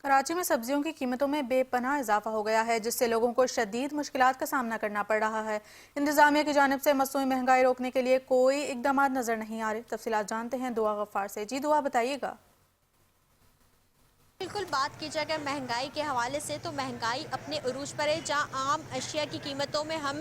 कराची में सब्जियों की कीमतों में बेपनाह इजाफा हो गया है, जिससे लोगों को शदीद मुश्किलात का सामना करना पड़ रहा है। इंतजामिया की जानिब से मसनूई महंगाई रोकने के लिए कोई इकदाम नजर नहीं आ रहे। तफसीलात जानते हैं दुआ गफ्फार से। जी दुआ, बताइएगा। बिल्कुल, बात की जाए अगर महंगाई के हवाले से तो महंगाई अपने उरूज पर है। जहां आम अशिया की कीमतों में हम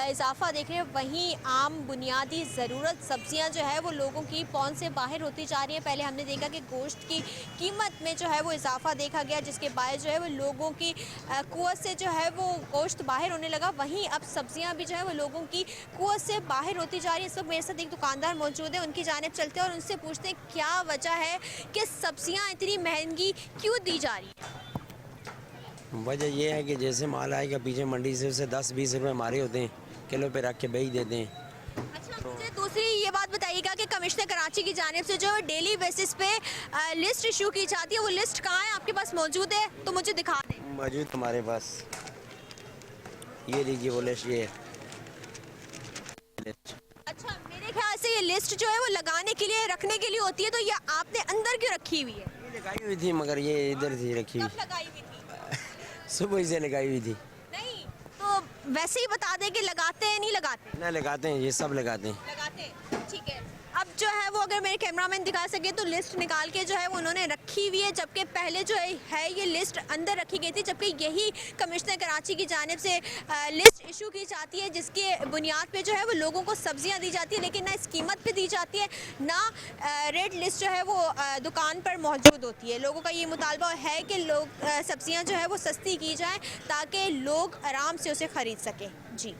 इजाफा देख रहे हैं, वहीं आम बुनियादी ज़रूरत सब्जियां जो है वो लोगों की पहुंच से बाहर होती जा रही हैं। पहले हमने देखा कि गोश्त की कीमत में जो है वो इजाफा देखा गया, जिसके बाद जो है वो लोगों की कुव्वत से जो है वो गोश्त बाहर होने लगा। वहीं अब सब्जियाँ भी जो है वो लोगों की कुव्वत से बाहर होती जा रही है। इस वक्त मेरे साथ एक दुकानदार मौजूद है, उनकी जानिब चलते हैं और उनसे पूछते हैं क्या वजह है कि सब्जियाँ इतनी महंगी क्यों दी जा रही है। वजह यह है कि जैसे माल आएगा पीछे मंडी से उसे 10-20 रुपए हमारे होते हैं, किलो पे रख के बेच देते हैं। अच्छा, मुझे दूसरी ये बात बताइएगा कि कमिश्नर कराची की जानिब से जो डेली बेसिस पे लिस्ट इशू की जाती है, वो लिस्ट कहाँ है? आपके पास मौजूद है तो मुझे दिखा दें। मौजूद हमारे पास, ये लीजिए वो लिस्ट, ये लिस्ट। अच्छा, मेरे ख्याल से ये लिस्ट जो है वो लगाने के लिए, रखने के लिए होती है, तो ये आपने अंदर क्यों रखी हुई है? ये लगाई हुई थी, मगर ये इधर थी रखी हुई। कब लगाई हुई थी? सुबह से लगाई हुई थी। नहीं तो वैसे ही बता दें कि लगाते हैं नहीं लगाते? ना लगाते हैं, ये सब लगाते हैं। लगाते हैं, ठीक है। अब जो है वो अगर मेरे कैमरामैन दिखा सके तो लिस्ट निकाल के जो है वो उन्होंने रखी हुई है, जबकि पहले जो है ये लिस्ट अंदर रखी गई थी, जबकि यही कमिश्नर कराची की जानिब से लिस्ट इशू की जाती है, जिसके बुनियाद पे जो है वो लोगों को सब्जियां दी जाती है, लेकिन ना इस कीमत पे दी जाती है, ना रेट लिस्ट जो है वो दुकान पर मौजूद होती है। लोगों का ये मुतालबा है कि लोग सब्जियाँ जो है वो सस्ती की जाएँ ताकि लोग आराम से उसे ख़रीद सकें। जी।